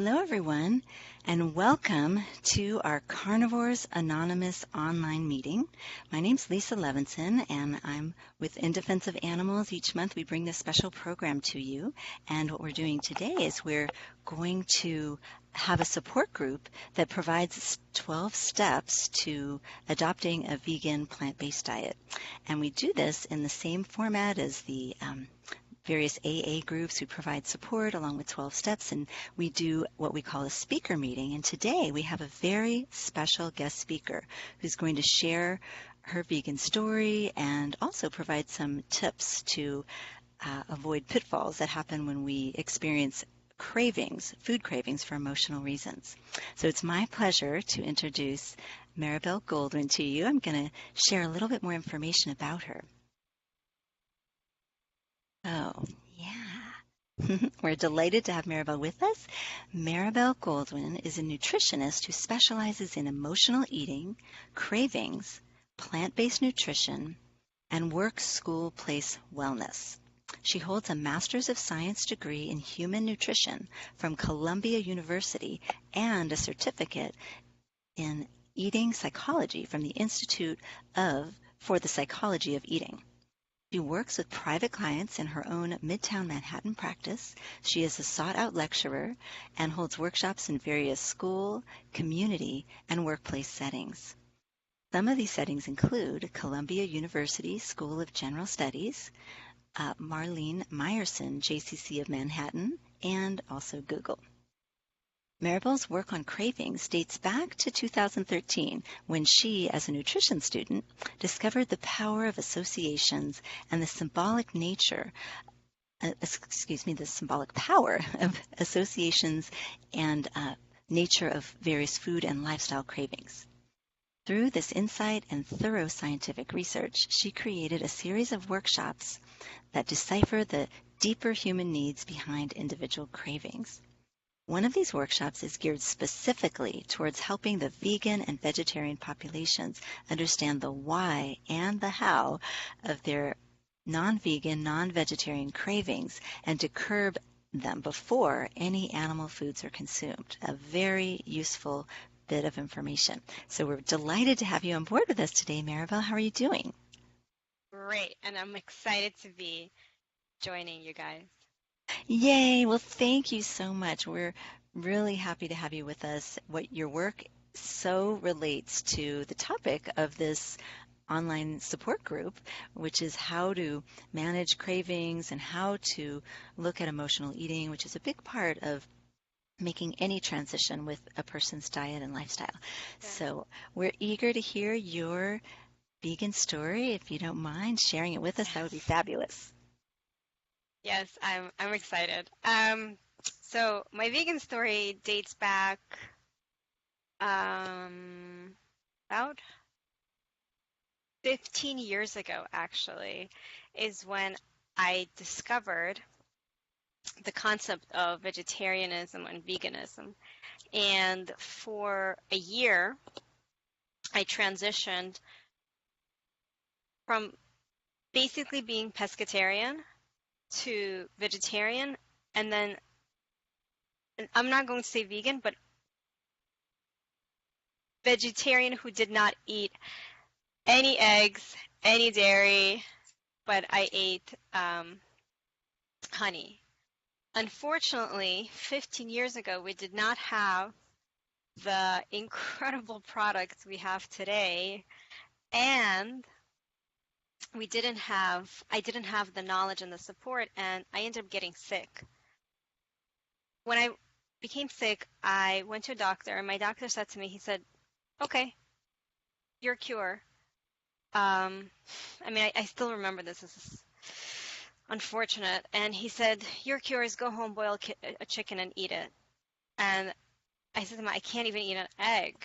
Hello, everyone, and welcome to our Carnivores Anonymous online meeting. My name's Lisa Levinson, and I'm with In Defense of Animals. Each month, we bring this special program to you, and what we're doing today is we're going to have a support group that provides 12 steps to adopting a vegan plant-based diet. And we do this in the same format as the various AA groups who provide support along with 12 steps, and we do what we call a speaker meeting. And today we have a very special guest speaker who's going to share her vegan story and also provide some tips to avoid pitfalls that happen when we experience cravings, food cravings for emotional reasons. So it's my pleasure to introduce Maribel Goldwyn to you. I'm going to share a little bit more information about her. Oh, yeah. We're delighted to have Maribel with us. Maribel Goldwyn is a nutritionist who specializes in emotional eating, cravings, plant-based nutrition, and work-school-place wellness. She holds a Master's of Science degree in Human Nutrition from Columbia University and a certificate in Eating Psychology from the Institute for the Psychology of Eating. She works with private clients in her own Midtown Manhattan practice. She is a sought-out lecturer and holds workshops in various school, community, and workplace settings. Some of these settings include Columbia University School of General Studies, Marlene Meyerson, JCC of Manhattan, and also Google. Maribel's work on cravings dates back to 2013 when she, as a nutrition student, discovered the power of associations and the symbolic power of associations and nature of various food and lifestyle cravings. Through this insight and thorough scientific research, she created a series of workshops that decipher the deeper human needs behind individual cravings. One of these workshops is geared specifically towards helping the vegan and vegetarian populations understand the why and the how of their non-vegan, non-vegetarian cravings and to curb them before any animal foods are consumed. A very useful bit of information. So we're delighted to have you on board with us today, Maribel. How are you doing? Great, and I'm excited to be joining you guys. Yay! Well, thank you so much. We're really happy to have you with us. What your work so relates to the topic of this online support group, which is how to manage cravings and how to look at emotional eating, which is a big part of making any transition with a person's diet and lifestyle. Yeah. So we're eager to hear your vegan story. If you don't mind sharing it with us, that would be fabulous. Yes, I'm excited. So my vegan story dates back about 15 years ago, actually, is when I discovered the concept of vegetarianism and veganism. And for a year, I transitioned from basically being pescatarian to vegetarian, and then I'm not going to say vegan, but vegetarian who did not eat any eggs, any dairy, but I ate honey. Unfortunately, 15 years ago, we did not have the incredible products we have today, and I didn't have the knowledge and the support, and I ended up getting sick. When I became sick, I went to a doctor, and my doctor said to me, he said, okay, your cure. I still remember this. This is unfortunate. And he said, your cure is go home, boil a chicken, and eat it. And I said to him, I can't even eat an egg.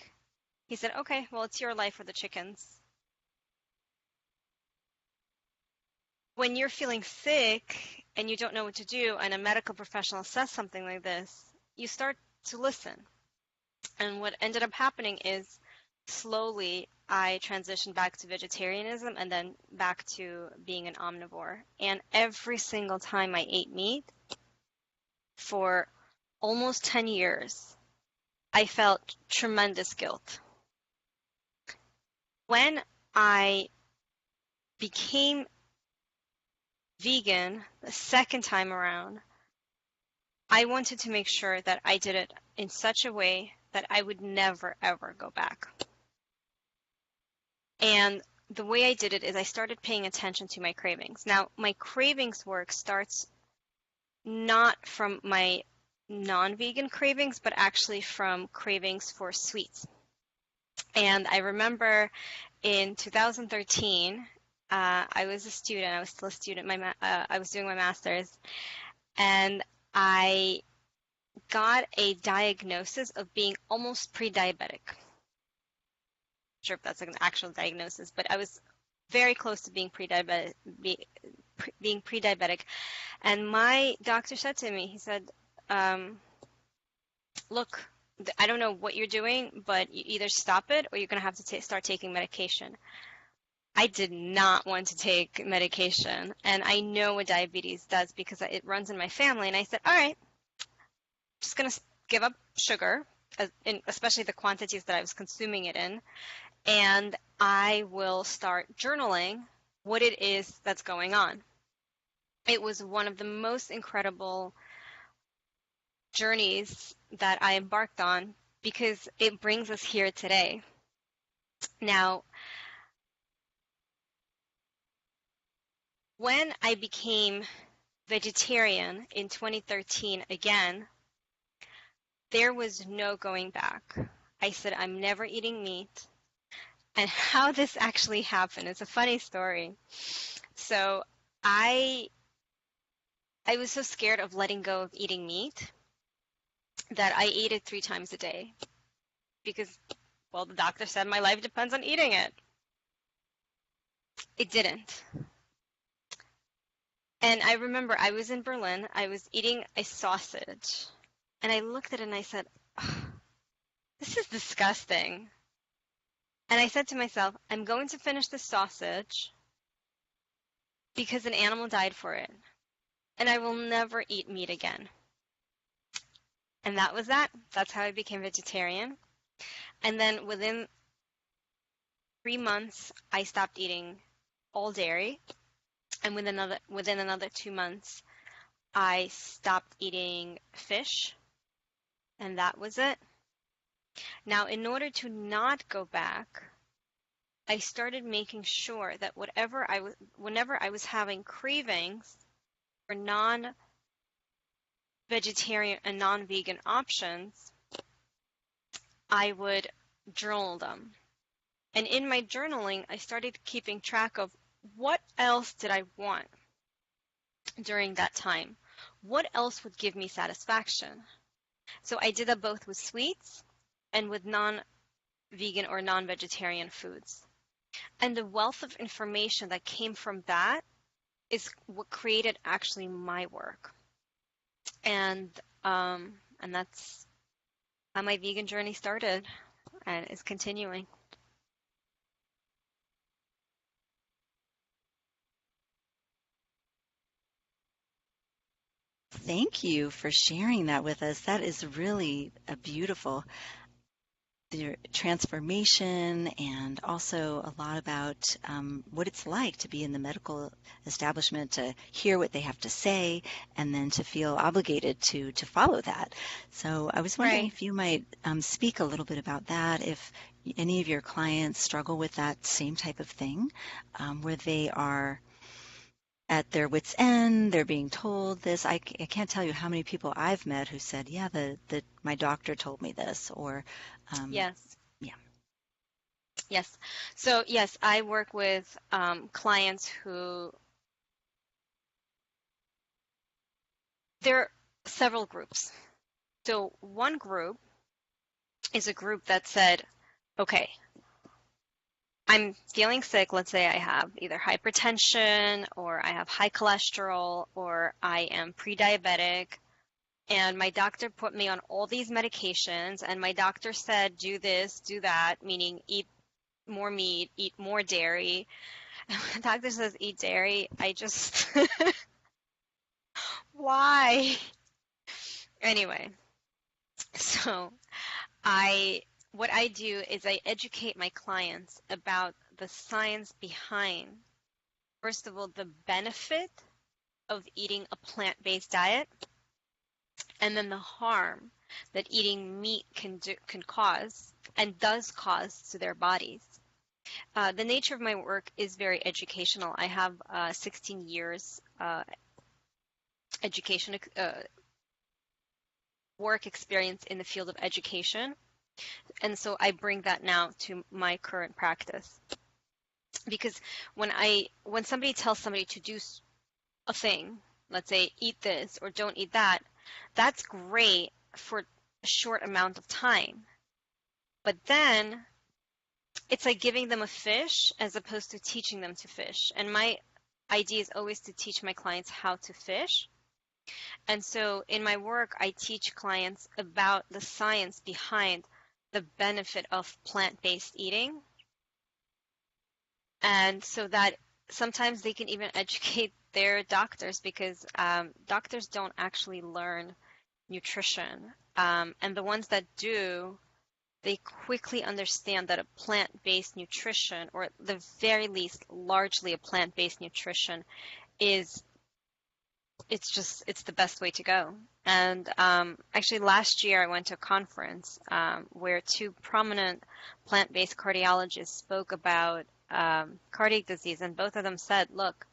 He said, okay, well, it's your life or the chickens. When you're feeling sick and you don't know what to do and a medical professional says something like this, you start to listen. And what ended up happening is slowly I transitioned back to vegetarianism and then back to being an omnivore. And every single time I ate meat, for almost 10 years, I felt tremendous guilt. When I became vegan the second time around, I wanted to make sure that I did it in such a way that I would never, ever go back. And the way I did it is I started paying attention to my cravings. Now, my cravings work starts not from my non-vegan cravings, but actually from cravings for sweets. And I remember in 2013, I was a student. I was still a student. I was doing my master's, and I got a diagnosis of being almost pre-diabetic. Not sure if that's an actual diagnosis, but I was very close to being pre-diabetic. Being pre-diabetic, and my doctor said to me, he said, "Look, I don't know what you're doing, but you either stop it or you're going to have to start taking medication." I did not want to take medication, and I know what diabetes does because it runs in my family. And I said, all right, I'm just going to give up sugar, especially the quantities that I was consuming it in, and I will start journaling what it is that's going on. It was one of the most incredible journeys that I embarked on because it brings us here today. Now, when I became vegetarian in 2013 again, there was no going back. I said, I'm never eating meat. And how this actually happened is a funny story. So I was so scared of letting go of eating meat that I ate it 3 times a day because, well, the doctor said my life depends on eating it. It didn't. And I remember I was in Berlin, I was eating a sausage, and I looked at it and I said, oh, this is disgusting. And I said to myself, I'm going to finish this sausage because an animal died for it, and I will never eat meat again. And that was that. That's how I became vegetarian. And then within 3 months, I stopped eating all dairy. And within another 2 months, I stopped eating fish, and that was it. Now, in order to not go back, I started making sure that whenever I was having cravings for non-vegetarian and non-vegan options, I would journal them. And in my journaling, I started keeping track of what else did I want during that time? What else would give me satisfaction? So I did that both with sweets and with non-vegan or non-vegetarian foods. And the wealth of information that came from that is what created actually my work. And that's how my vegan journey started and is continuing. Thank you for sharing that with us. That is really a beautiful transformation, and also a lot about what it's like to be in the medical establishment, to hear what they have to say, and then to feel obligated to follow that. So I was wondering if you might speak a little bit about that, if any of your clients struggle with that same type of thing, where they are at their wits' end, they're being told this. I can't tell you how many people I've met who said, yeah, my doctor told me this, or yes. Yeah. Yes. So yes, I work with clients who, there are several groups. So one group is a group that said, okay, I'm feeling sick. Let's say I have either hypertension or I have high cholesterol or I am pre-diabetic, and my doctor put me on all these medications, and my doctor said, do this, do that, meaning eat more meat, eat more dairy. And when the doctor says eat dairy, I just, why? Anyway, So what I do is I educate my clients about the science behind, first of all, the benefit of eating a plant-based diet, and then the harm that eating meat can cause and does cause to their bodies. The nature of my work is very educational. I have 16 years education work experience in the field of education, and so I bring that now to my current practice. Because when somebody tells somebody to do a thing, let's say eat this or don't eat that, that's great for a short amount of time. But then it's like giving them a fish as opposed to teaching them to fish. And my idea is always to teach my clients how to fish. And so in my work, I teach clients about the science behind the benefit of plant-based eating. And so that sometimes they can even educate their doctors, because doctors don't actually learn nutrition. And the ones that do, they quickly understand that a plant-based nutrition, or at the very least, largely a plant-based nutrition, it's the best way to go. And actually last year I went to a conference where two prominent plant-based cardiologists spoke about cardiac disease, and both of them said, look,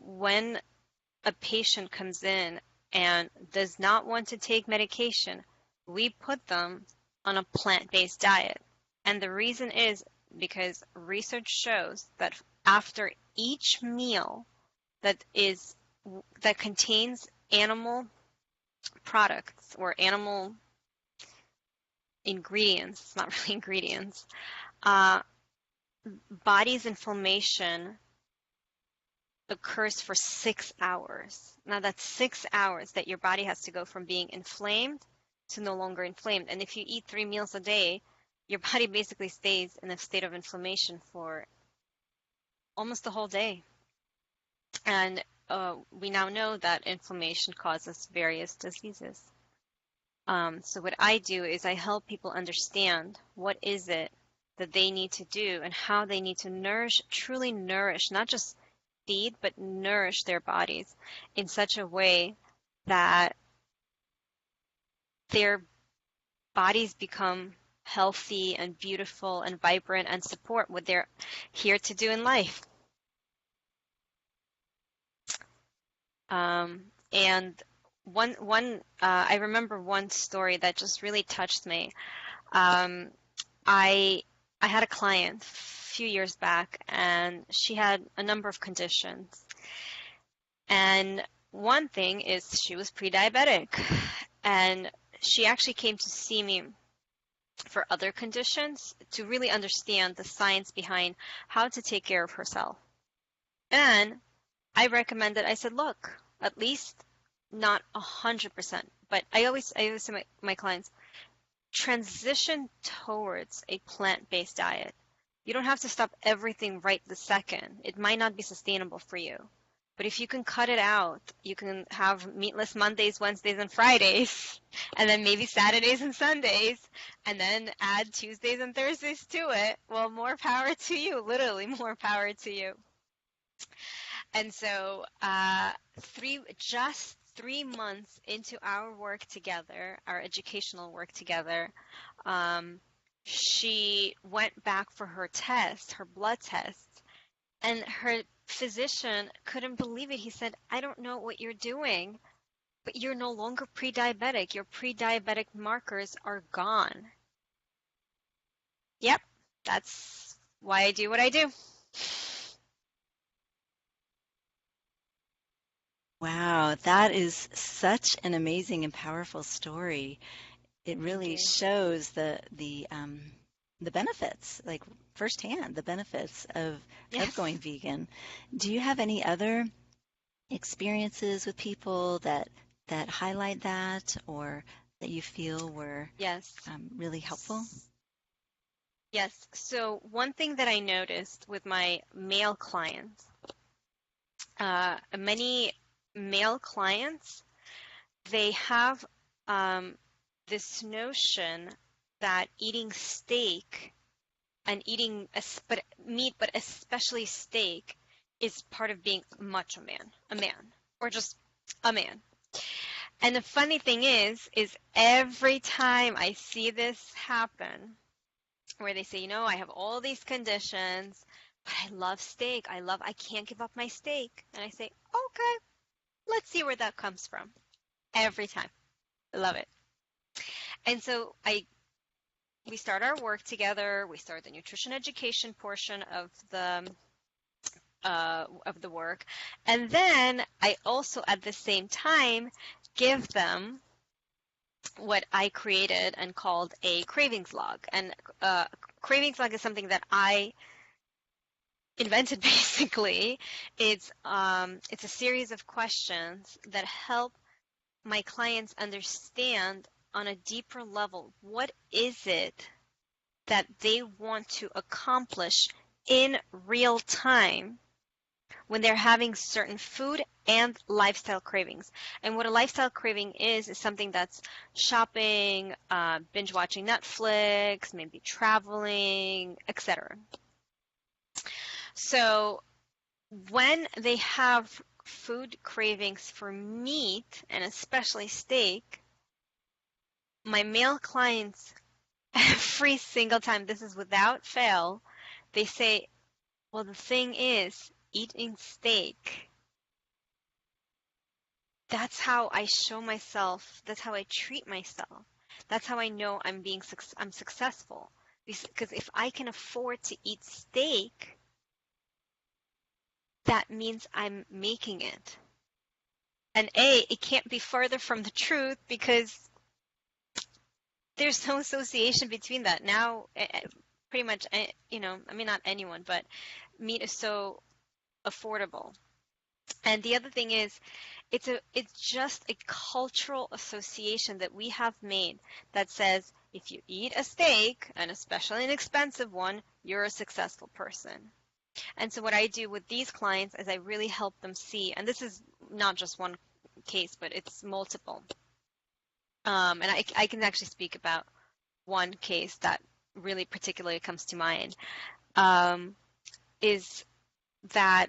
when a patient comes in and does not want to take medication, we put them on a plant-based diet. And the reason is because research shows that after each meal that contains animal products or animal ingredients, it's not really ingredients, body's inflammation occurs for 6 hours. Now that's 6 hours that your body has to go from being inflamed to no longer inflamed. And if you eat 3 meals a day, your body basically stays in a state of inflammation for almost the whole day. And we now know that inflammation causes various diseases. So what I do is I help people understand what is it that they need to do and how they need to nourish, truly nourish, not just feed, but nourish their bodies in such a way that their bodies become healthy and beautiful and vibrant and support what they're here to do in life. And I remember one story that just really touched me. I had a client a few years back, and she had a number of conditions. And one thing is she was pre-diabetic, and she actually came to see me for other conditions to really understand the science behind how to take care of herself. And I said, look, at least not 100%, but I always say my clients, transition towards a plant-based diet. You don't have to stop everything right this second. It might not be sustainable for you. But if you can cut it out, you can have meatless Mondays, Wednesdays, and Fridays, and then maybe Saturdays and Sundays, and then add Tuesdays and Thursdays to it. Well, more power to you, literally more power to you. And so just 3 months into our work together, our educational work together, she went back for her test, her blood test, and her physician couldn't believe it. He said, I don't know what you're doing, but you're no longer pre-diabetic. Your pre-diabetic markers are gone. Yep, that's why I do what I do. Wow, that is such an amazing and powerful story. It really Thank you. shows the benefits, like firsthand, the benefits of Yes. going vegan. Do you have any other experiences with people that highlight that, or that you feel were Yes. really helpful? Yes. So one thing that I noticed with my male clients, many male clients, they have this notion that eating steak and eating meat, but especially steak, is part of being a macho man, or just a man. And the funny thing is every time I see this happen, where they say, I have all these conditions, but I love steak. I can't give up my steak. And I say, okay, let's see where that comes from. Every time. I love it. And so we start our work together. We start the nutrition education portion of the work. And then I also at the same time give them what I created and called a cravings log. And cravings log is something that I invented basically. It's a series of questions that help my clients understand on a deeper level what is it that they want to accomplish in real time when they're having certain food and lifestyle cravings. And what a lifestyle craving is something that's shopping, binge watching Netflix, maybe traveling, etc. So when they have food cravings for meat, and especially steak, my male clients, every single time, this is without fail, they say, well, the thing is, eating steak, that's how I show myself, that's how I treat myself. That's how I know I'm successful. Because if I can afford to eat steak, that means I'm making it. And it can't be further from the truth because there's no association between that. Now, pretty much, not anyone, but meat is so affordable. And the other thing is, it's just a cultural association that we have made that says if you eat a steak, and especially an expensive one, you're a successful person. And so what I do with these clients is I really help them see, and this is not just one case, but it's multiple. And I can actually speak about one case that really particularly comes to mind, is that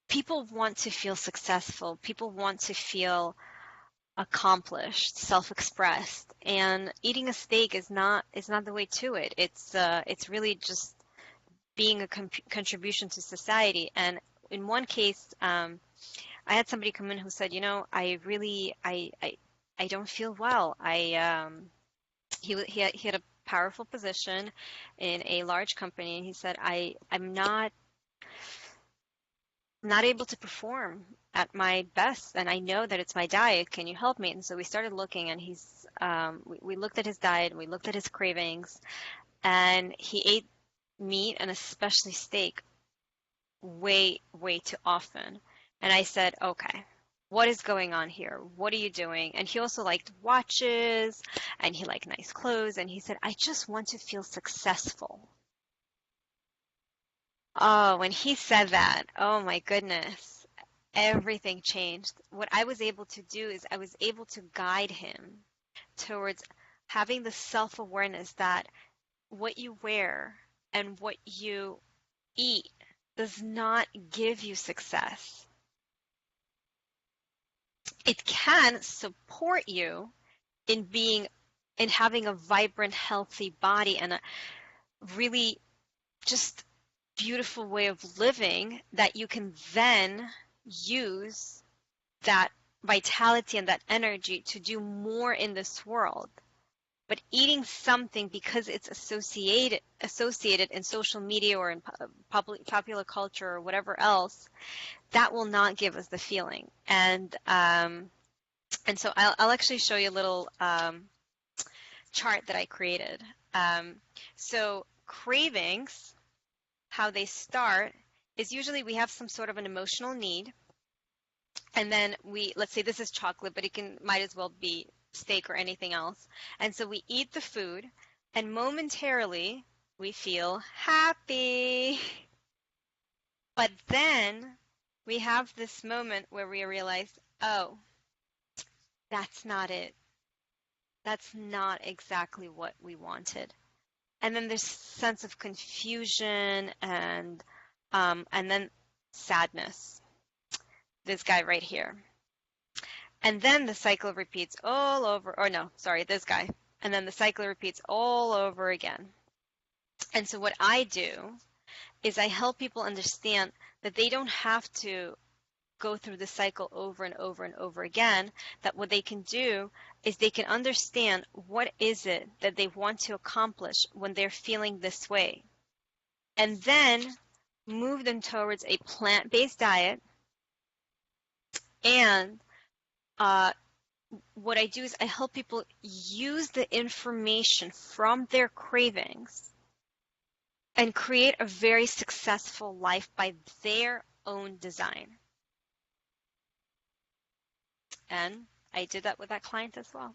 people want to feel successful. People want to feel accomplished, self-expressed, and eating a steak is not the way to it. It's really just being a contribution to society. And in one case, I had somebody come in who said, I don't feel well. He had a powerful position in a large company, and he said, I'm not able to perform at my best, and I know that it's my diet. Can you help me? And so we started looking, and we looked at his diet, and we looked at his cravings, and he ate meat and especially steak way, way too often. And I said, okay, what is going on here? What are you doing? And he also liked watches, and he liked nice clothes, and he said, I just want to feel successful. Oh, when he said that, oh my goodness, everything changed. What I was able to do is I was able to guide him towards having the self-awareness that what you wear and what you eat does not give you success. It can support you in having a vibrant, healthy body and a really just beautiful way of living that you can then use that vitality and that energy to do more in this world. But eating something because it's associated in social media or in popular culture or whatever else, that will not give us the feeling. And so I'll actually show you a little chart that I created. So cravings, how they start is usually we have some sort of an emotional need, and then let's say this is chocolate, but it might as well be steak or anything else. And so we eat the food, and momentarily we feel happy. But then we have this moment where we realize, oh, that's not it. That's not exactly what we wanted. And then there's sense of confusion and then sadness. This guy right here. And then the cycle repeats all over, or no, sorry, this guy. And then the cycle repeats all over again. And so what I do is I help people understand that they don't have to go through the cycle over and over and over again, that what they can do is they can understand what is it that they want to accomplish when they're feeling this way. And then move them towards a plant-based diet. And what I do is I help people use the information from their cravings and create a very successful life by their own design. And I did that with that client as well.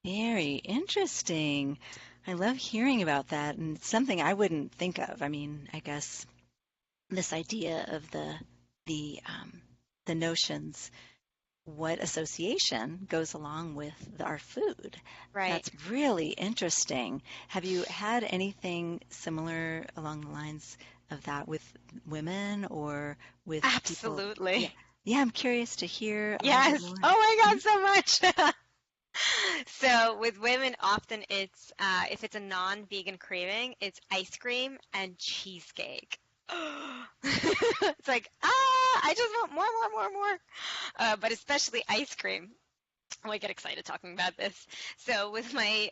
Very interesting. I love hearing about that, and it's something I wouldn't think of. I mean, I guess this idea of the notions, what association goes along with our food. Right. That's really interesting. Have you had anything similar along the lines of that with women or with people? Yeah, Absolutely. yeah. I'm curious to hear a little bit Yes. more. Oh my Mhm. God, so much. So with women, often it's if it's a non-vegan craving, it's ice cream and cheesecake. It's like, I just want more, more, more, more. But especially ice cream. Oh, I get excited talking about this. So with my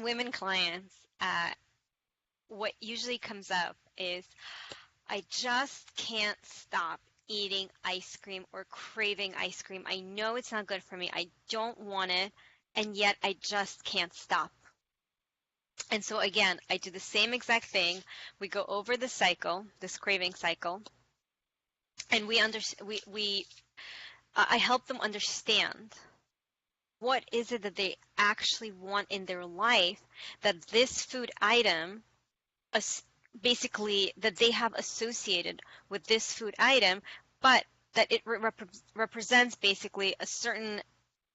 women clients, what usually comes up is I just can't stop eating ice cream or craving ice cream. I know it's not good for me. I don't want it, and yet I just can't stop. And so again, I do the same exact thing. We go over the cycle, this craving cycle, and I help them understand what is it that they actually want in their life, that this food item basically that they have associated with this food item, but that it represents basically a certain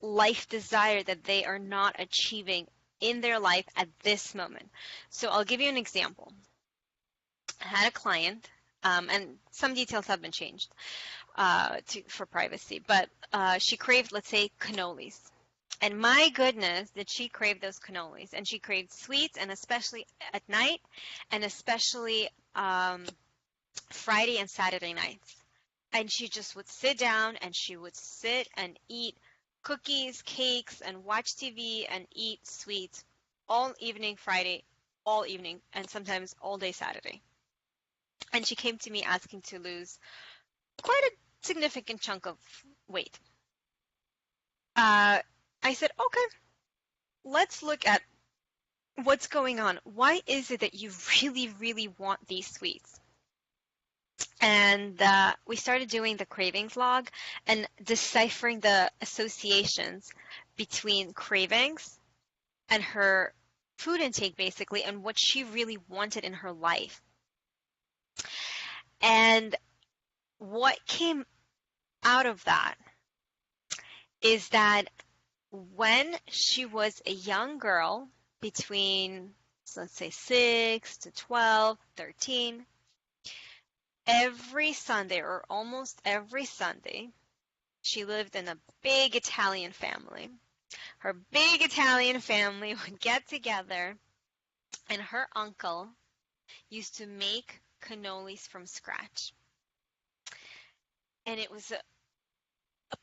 life desire that they are not achieving in their life at this moment. So I'll give you an example. I had a client, and some details have been changed for privacy, but she craved, let's say, cannolis. And my goodness, did she crave those cannolis. And she craved sweets, and especially at night, and especially Friday and Saturday nights. And she just would sit down and she would sit and eat cookies, cakes, and watch TV and eat sweets all evening Friday, all evening, and sometimes all day Saturday. And she came to me asking to lose quite a significant chunk of weight. I said, okay, let's look at what's going on. Why is it that you really, really want these sweets? And we started doing the cravings log and deciphering the associations between cravings and her food intake, basically, and what she really wanted in her life. And what came out of that is that when she was a young girl, between, so let's say 6 to 12, 13, every Sunday or almost every Sunday, she lived in a big Italian family. Her big Italian family would get together, and her uncle used to make cannolis from scratch. And it was a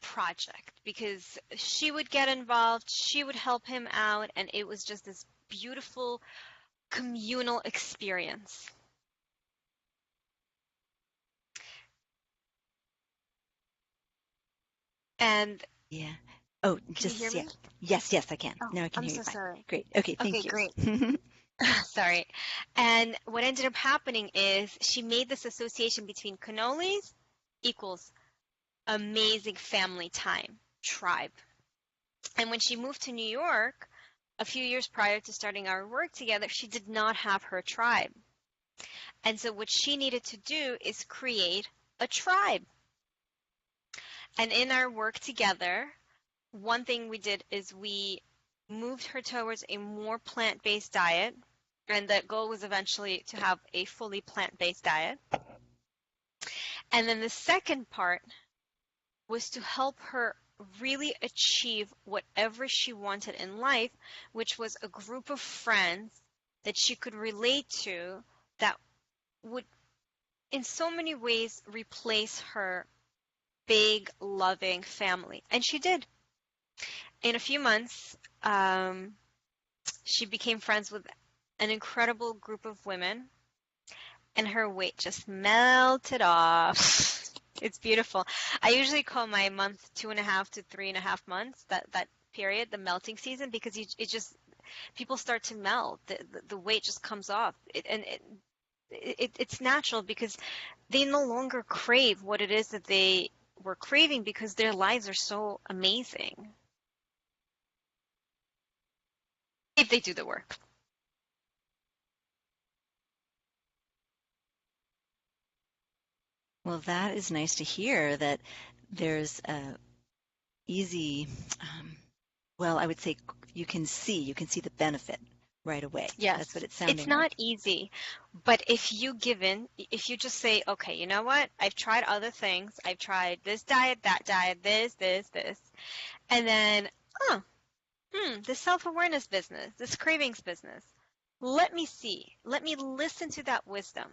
project because she would get involved, she would help him out, and it was just this beautiful communal experience. And Yeah. Oh, can you hear just yeah. me? Yes, I can. Oh, Now I can I'm hear you so fine. sorry. Great. Okay, Okay, thank you. great. Sorry. And what ended up happening is she made this association between cannolis equals amazing family time, tribe. And when she moved to New York, a few years prior to starting our work together, she did not have her tribe. And so what she needed to do is create a tribe. And in our work together, one thing we did is we moved her towards a more plant-based diet, and the goal was eventually to have a fully plant-based diet. And then the second part was to help her really achieve whatever she wanted in life, which was a group of friends that she could relate to that would in so many ways replace her big loving family. And she did. In a few months, she became friends with an incredible group of women, and her weight just melted off. It's beautiful. I usually call my month 2.5 to 3.5 months, that period, the melting season, because it just, people start to melt. The weight just comes off. It's natural because they no longer crave what it is that they were craving because their lives are so amazing. If they do the work. Well, that is nice to hear that there's a easy, well, I would say you can see the benefit right away. That's what Yes, it's sounding it's like. not easy, but if you if you just say, okay, you know what? I've tried other things. I've tried this diet, that diet, this, and then, this self-awareness business, this cravings business. Let me see. Let me listen to that wisdom.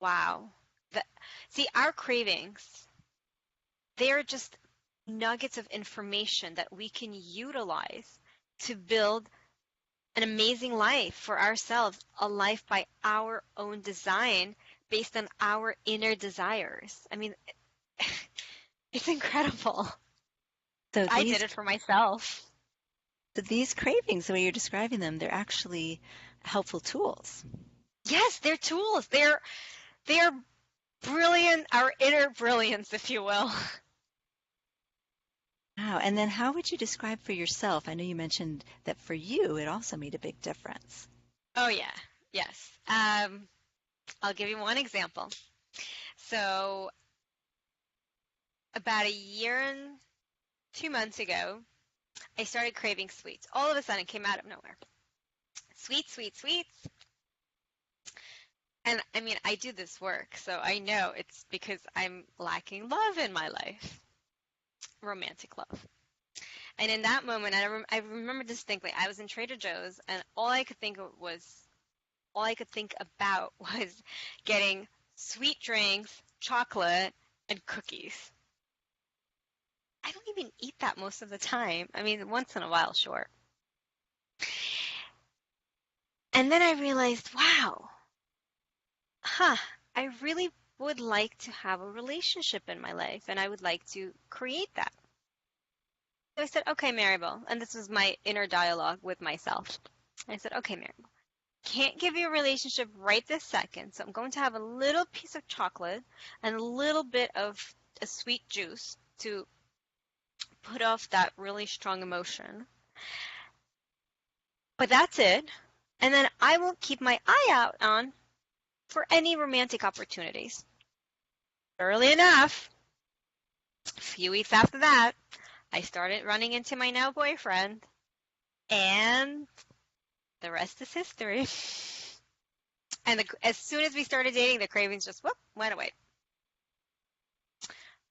Wow. See, our cravings, they are just nuggets of information that we can utilize to build an amazing life for ourselves, a life by our own design based on our inner desires. I mean, it's incredible. So I did it for myself. these cravings, the way you're describing them, they're actually helpful tools. Yes, they're tools. They're brilliant, our inner brilliance, if you will. Wow. And then how would you describe for yourself? I know you mentioned that for you, it also made a big difference. Oh yeah, yes. I'll give you one example. So about a year and 2 months ago, I started craving sweets. All of a sudden, it came out of nowhere. Sweets, sweets, sweets. And I mean, I do this work, so I know it's because I'm lacking love in my life, romantic love. And in that moment, I remember distinctly, I was in Trader Joe's, and all I could think about was getting sweet drinks, chocolate, and cookies. I don't even eat that most of the time. I mean, once in a while, sure. And then I realized, wow, I really would like to have a relationship in my life, and I would like to create that. So I said, okay, Maribel, and this was my inner dialogue with myself. I said, okay, Maribel, can't give you a relationship right this second, so I'm going to have a little piece of chocolate and a little bit of a sweet juice to put off that really strong emotion. But that's it. And then I will keep my eye out on for any romantic opportunities. Early enough, a few weeks after that, I started running into my now boyfriend, and the rest is history. And as soon as we started dating, the cravings just went away.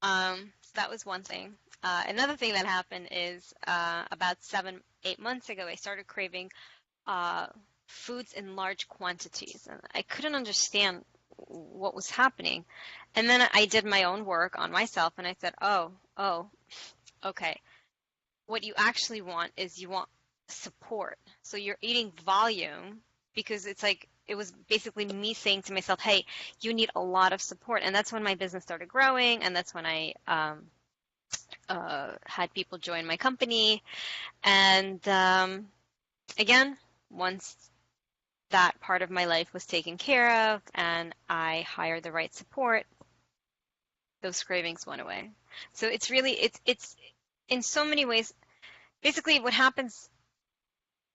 So that was one thing. Another thing that happened is about 7-8 months ago, I started craving foods in large quantities, and I couldn't understand what was happening. And then I did my own work on myself, and I said, oh, okay. What you actually want is you want support. So you're eating volume because it's like, it was basically me saying to myself, hey, you need a lot of support. And that's when my business started growing, and that's when I had people join my company. And again, once that part of my life was taken care of and I hired the right support, those cravings went away. So it's really, it's in so many ways, basically what happens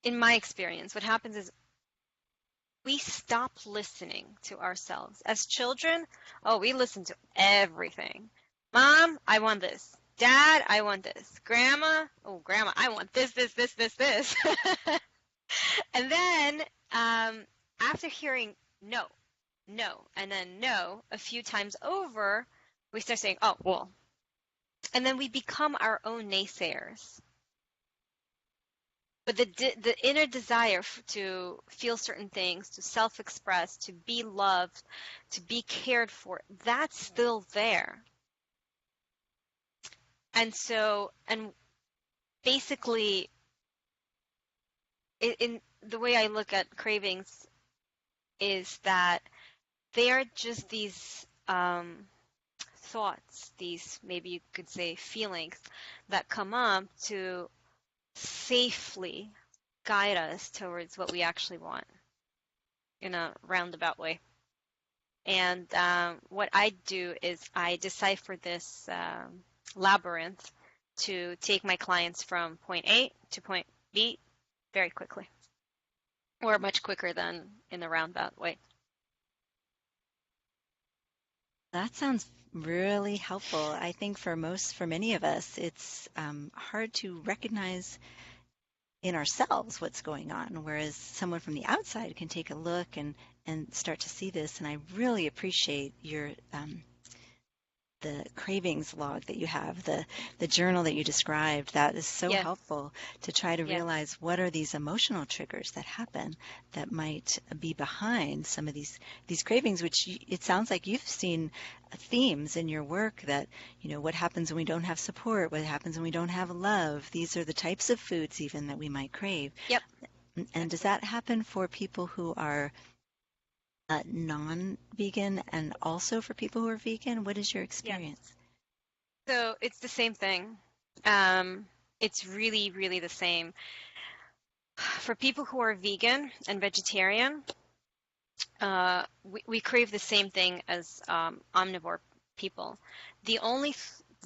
in my experience, what happens is we stop listening to ourselves. As children, oh, we listen to everything. Mom, I want this. Dad, I want this. Grandma, oh, grandma, I want this, this, this, this, this. And then after hearing no, no, and then no a few times over, we start saying, oh, well, and then we become our own naysayers. But the inner desire to feel certain things, to self-express, to be loved, to be cared for, that's still there. And so, and basically, in the way I look at cravings is that they are just these thoughts, these maybe you could say feelings that come up to safely guide us towards what we actually want in a roundabout way. And what I do is I decipher this labyrinth to take my clients from point A to point B very quickly, or much quicker than in the roundabout way. That sounds really helpful. I think for many of us, it's hard to recognize in ourselves what's going on, whereas someone from the outside can take a look and start to see this. And I really appreciate your the cravings log that you have, the journal that you described. That is so Yes, helpful to try to yes, realize what are these emotional triggers that happen that might be behind some of these cravings, which it sounds like you've seen themes in your work that, what happens when we don't have support, what happens when we don't have love. These are the types of foods even that we might crave. yep, And does exactly. that happen for people who are non-vegan and also for people who are vegan? What is your Yes. experience? So it's the same thing. Um, it's really, really the same. For people who are vegan and vegetarian, we crave the same thing as omnivore people. The only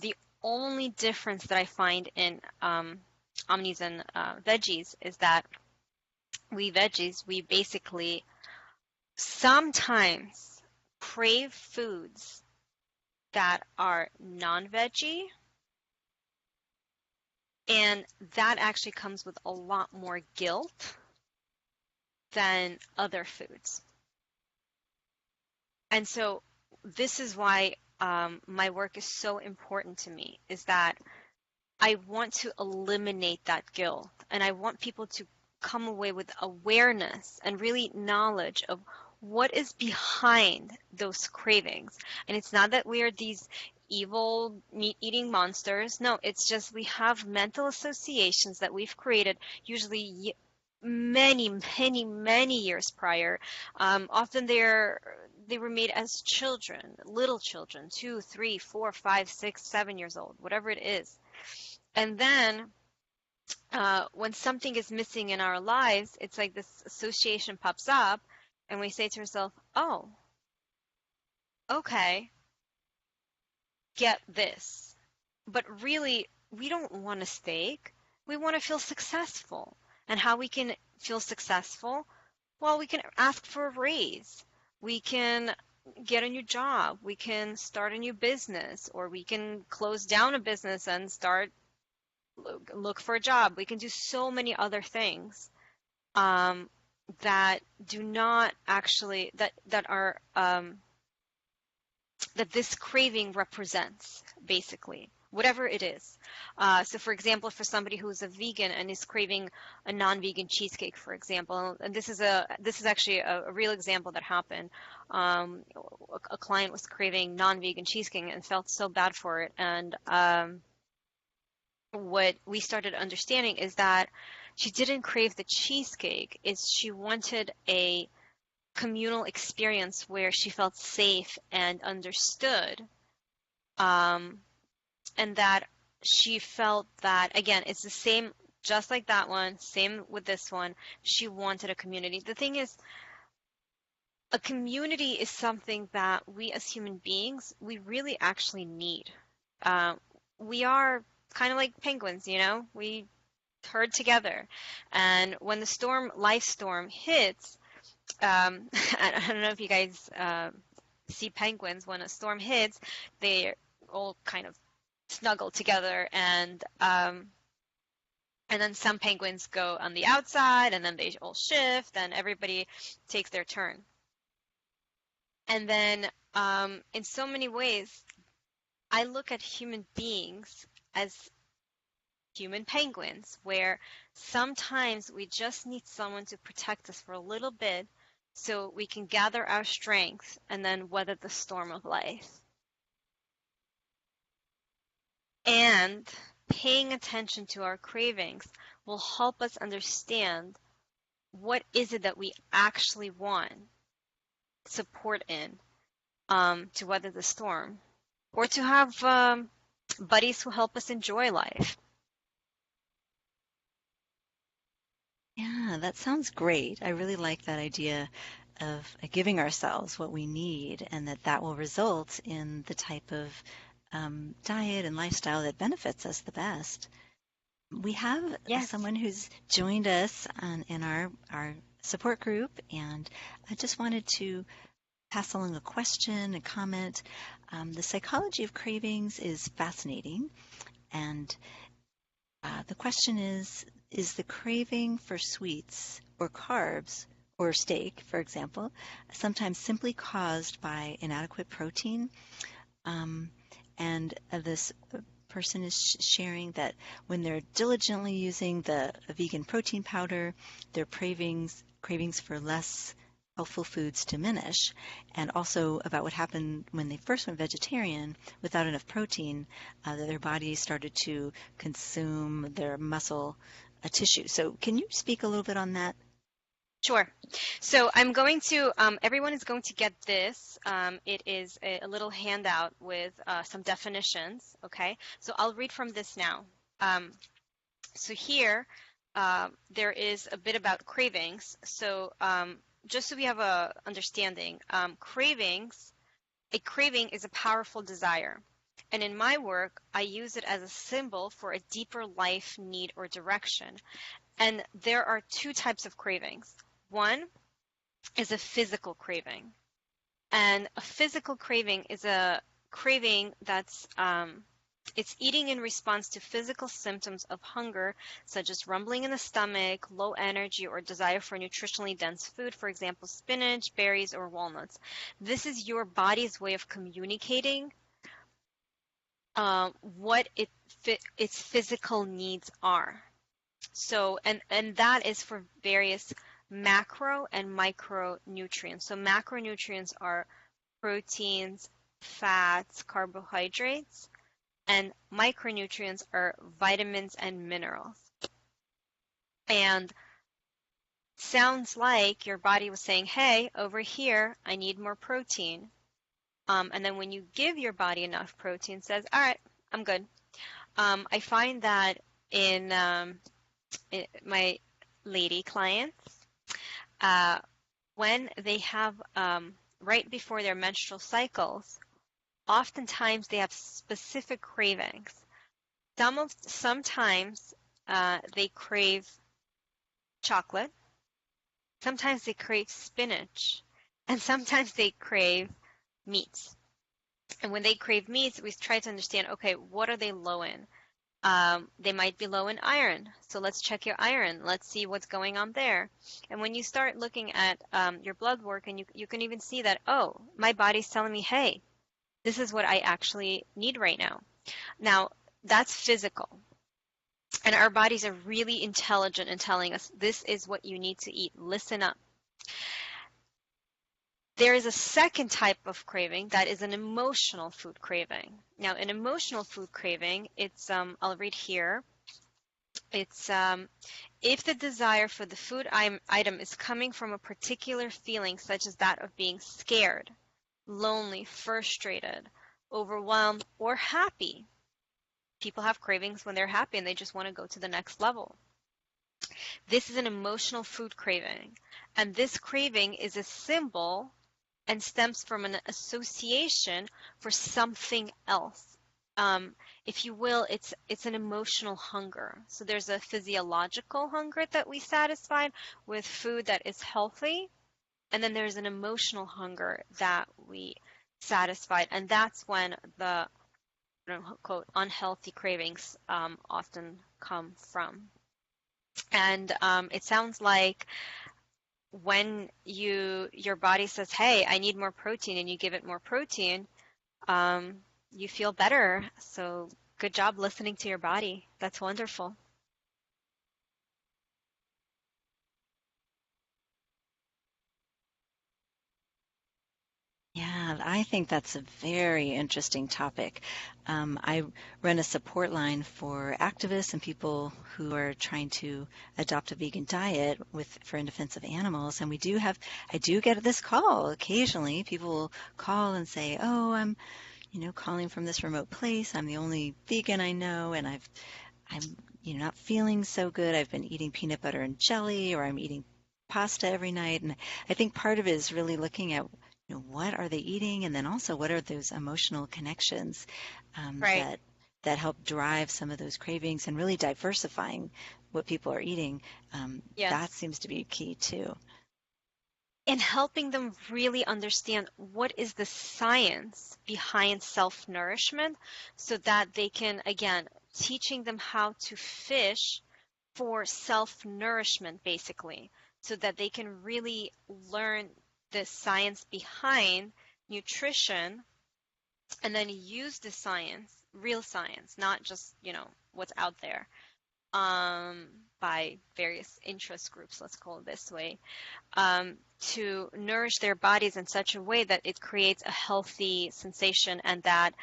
the only difference that I find in omnis and veggies is that we veggies, we basically sometimes crave foods that are non-veggie, and that actually comes with a lot more guilt than other foods. And so this is why my work is so important to me, is that I want to eliminate that guilt, and I want people to come away with awareness and really knowledge of what is behind those cravings. And it's not that we are these evil meat-eating monsters. No, it's just we have mental associations that we've created, usually many, many, many years prior. Often they were made as children, little children, 2, 3, 4, 5, 6, 7 years old, whatever it is. And then when something is missing in our lives, it's like this association pops up, and we say to ourselves, oh, okay, get this. But really, we don't want a steak. We want to feel successful. And how we can feel successful? Well, we can ask for a raise. We can get a new job. We can start a new business, or we can close down a business and start look for a job. We can do so many other things that do not actually that are that this craving represents, basically, whatever it is. So, for example, for somebody who's a vegan and is craving a non-vegan cheesecake, for example, and this is actually a real example that happened. A client was craving non-vegan cheesecake and felt so bad for it, and what we started understanding is that she didn't crave the cheesecake, is she wanted a communal experience where she felt safe and understood, and that she felt that, again, it's the same, just like that one, same with this one. She wanted a community. The thing is, a community is something that we as human beings, we really actually need. Uh, we are kind of like penguins, we herd together. And when the life storm hits, I don't know if you guys see penguins when a storm hits, they all kind of snuggle together, and then some penguins go on the outside, and then they all shift, and everybody takes their turn. And then, in so many ways, I look at human beings as human penguins, where sometimes we just need someone to protect us for a little bit so we can gather our strength and then weather the storm of life. And paying attention to our cravings will help us understand what is it that we actually want support in, to weather the storm, or to have buddies who help us enjoy life. Yeah, that sounds great. I really like that idea of giving ourselves what we need, and that will result in the type of diet and lifestyle that benefits us the best. We have Yes. someone who's joined us in our support group, and I just wanted to pass along a question, a comment. The psychology of cravings is fascinating, and the question is the craving for sweets or carbs or steak, for example, sometimes simply caused by inadequate protein? And this person is sharing that when they're diligently using the vegan protein powder, their cravings for less healthful foods diminish, and also about what happened when they first went vegetarian without enough protein, that their body started to consume their muscle tissue. So can you speak a little bit on that? Sure. So I'm going to, everyone is going to get this. It is a little handout with some definitions, okay? So I'll read from this now. So here, there is a bit about cravings. So just so we have a understanding, a craving is a powerful desire. And in my work, I use it as a symbol for a deeper life need or direction. And there are two types of cravings. One is a physical craving. And a physical craving is a craving that's it's eating in response to physical symptoms of hunger, such as rumbling in the stomach, low energy, or desire for nutritionally dense food, for example, spinach, berries, or walnuts. This is your body's way of communicating what its physical needs are. So, and that is for various macro and micronutrients. So macronutrients are proteins, fats, carbohydrates, and micronutrients are vitamins and minerals. And sounds like your body was saying, hey, over here, I need more protein. And then when you give your body enough protein, it says, all right, I'm good. I find that in my lady clients, when they have, right before their menstrual cycles, oftentimes they have specific cravings. Sometimes they crave chocolate, sometimes they crave spinach, and sometimes they crave meats. And when they crave meats, we try to understand, okay, what are they low in? They might be low in iron. So let's check your iron. Let's see what's going on there. And when you start looking at your blood work, and you can even see that, oh, my body's telling me, hey, this is what I actually need right now. Now, that's physical. And our bodies are really intelligent in telling us this is what you need to eat. Listen up. There is a second type of craving that is an emotional food craving. Now, an emotional food craving, it's, I'll read here. It's if the desire for the food item is coming from a particular feeling, such as that of being scared, lonely, frustrated, overwhelmed, or happy. People have cravings when they're happy and they just want to go to the next level. This is an emotional food craving, and this craving is a symbol and stems from an association for something else. If you will, it's an emotional hunger. So there's a physiological hunger that we satisfied with food that is healthy, And then there's an emotional hunger that we satisfied, and that's when the quote unhealthy cravings often come from. And it sounds like when your body says, "Hey, I need more protein," and you give it more protein, you feel better. So good job listening to your body. That's wonderful. Yeah, I think that's a very interesting topic. I run a support line for activists and people who are trying to adopt a vegan diet for in defense of animals. And I do get this call occasionally. People will call and say, "Oh, I'm, calling from this remote place. I'm the only vegan I know, and I'm, not feeling so good. I've been eating peanut butter and jelly, or I'm eating pasta every night." And I think part of it is really looking at, what are they eating, and then also what are those emotional connections Right. that help drive some of those cravings, and really diversifying what people are eating. That Yes. seems to be key too. And helping them really understand what is the science behind self-nourishment so that they can, again, teaching them how to fish for self-nourishment, basically, so that they can really learn the science behind nutrition and then use the science, real science, not just, what's out there by various interest groups, let's call it this way, to nourish their bodies in such a way that it creates a healthy sensation and that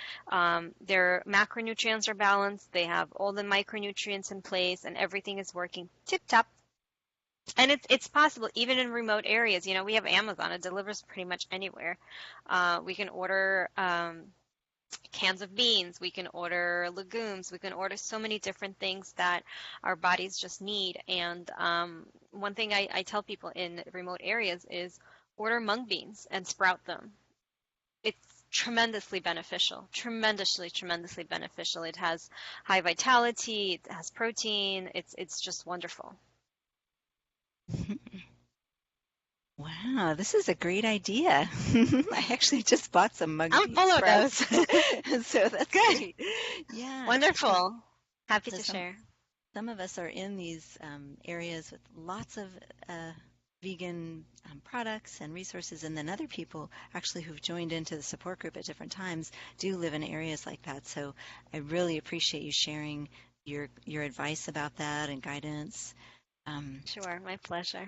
their macronutrients are balanced, they have all the micronutrients in place, and everything is working tip-top. And it's possible even in remote areas. We have Amazon. It delivers pretty much anywhere. We can order cans of beans. We can order legumes. We can order so many different things that our bodies just need. And one thing I tell people in remote areas is order mung beans and sprout them. It's tremendously beneficial, tremendously beneficial. It has high vitality. It has protein. It's just wonderful. Wow, this is a great idea. I actually just bought some mung I'm bean full of those. sprouts, so that's Good. great. Yeah. Wonderful. Happy So to share. some of us are in these areas with lots of vegan products and resources, and then other people actually who've joined into the support group at different times do live in areas like that. So I really appreciate you sharing your advice about that and guidance. Um, Sure, my pleasure.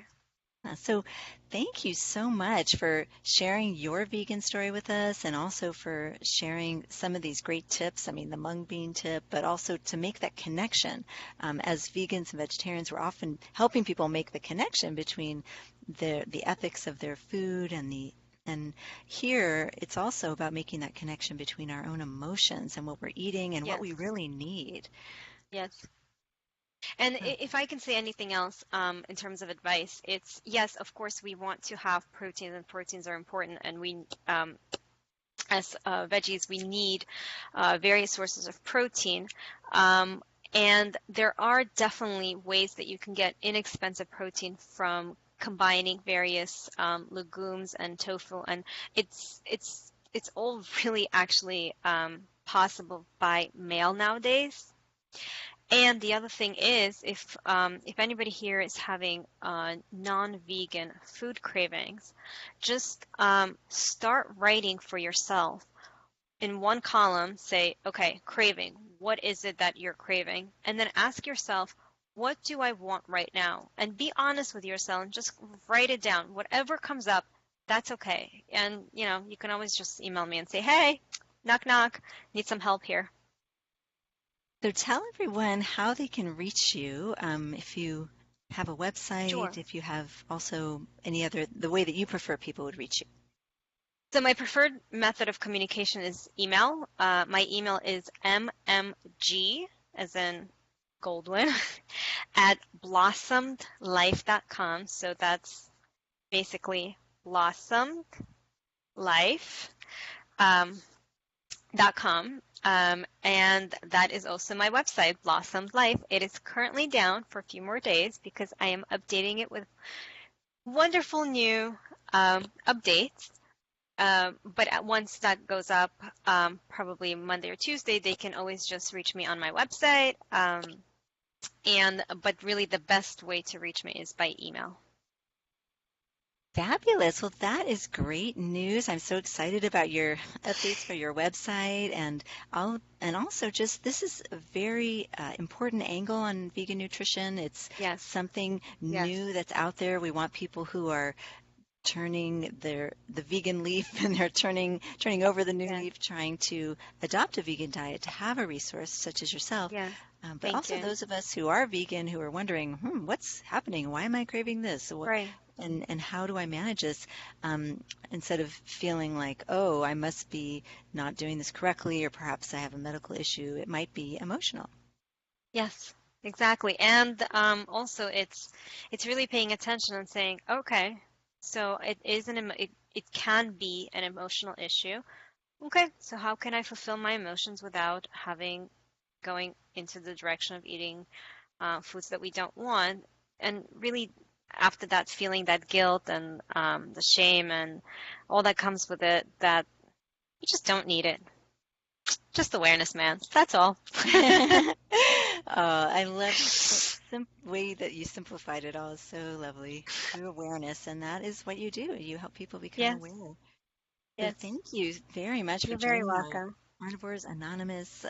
so thank you so much for sharing your vegan story with us, and also for sharing some of these great tips. I mean, the mung bean tip, but also to make that connection. As vegans and vegetarians, we're often helping people make the connection between the ethics of their food and here it's also about making that connection between our own emotions and what we're eating and what Yes, we really need. yes. And Uh, if I can say anything else in terms of advice, it's yes, of course, we want to have proteins, and proteins are important, and we, as veggies, we need various sources of protein. And there are definitely ways that you can get inexpensive protein from combining various legumes and tofu, and it's all really actually possible by mail nowadays. And the other thing is, if anybody here is having non-vegan food cravings, just start writing for yourself. In one column, say, okay, craving. What is it that you're craving? And then ask yourself, what do I want right now? And be honest with yourself and just write it down. Whatever comes up, that's okay. And you can always just email me and say, hey, knock knock, need some help here. So tell everyone how they can reach you, if you have a website, Sure. if you have also the way that you prefer people would reach you. So my preferred method of communication is email. My email is mmg, as in Goldwyn, at blossomedlife.com. So that's basically blossomedlife.com. And that is also my website, Blossomed Life. It is currently down for a few more days because I am updating it with wonderful new updates. But once that goes up, probably Monday or Tuesday, they can always just reach me on my website. But really the best way to reach me is by email. Fabulous. Well, that is great news. I'm so excited about your updates for your website and also just this is a very important angle on vegan nutrition. It's Yes, something yes, new that's out there. We want people who are turning the vegan leaf and they're turning over the new yes, leaf, trying to adopt a vegan diet to have a resource such as yourself. yes. But Thank also you. those of us who are vegan who are wondering, what's happening? Why am I craving this? Right. And how do I manage this? Instead of feeling like, oh, I must be not doing this correctly, or perhaps I have a medical issue, it might be emotional. Yes, exactly. And also it's really paying attention and saying, okay, so it can be an emotional issue. Okay, so how can I fulfill my emotions without having going into the direction of eating foods that we don't want? And really, after that, feeling that guilt and the shame and all that comes with it, that you just don't need it. Just awareness, man. That's all. I love the way that you simplified it all. It's so lovely. True awareness, and that is what you do. You help people become Yes, aware. So yes. thank you very much for You're very joining our welcome. Carnivores Anonymous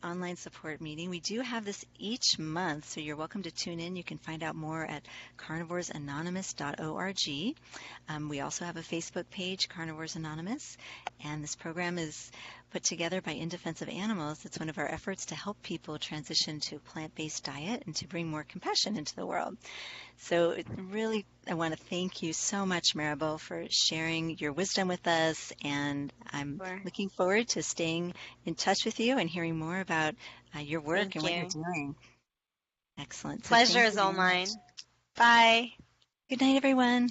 online support meeting. We do have this each month, so you're welcome to tune in. You can find out more at carnivoresanonymous.org. We also have a Facebook page, Carnivores Anonymous, and this program is put together by In Defense of Animals. It's one of our efforts to help people transition to a plant-based diet and to bring more compassion into the world. So really, I want to thank you so much, Maribel, for sharing your wisdom with us, and I'm Sure. looking forward to staying in touch with you and hearing more about your work Thank and what you're you. doing. Excellent. So Pleasure thank is you all very much. mine. Bye. Good night, everyone.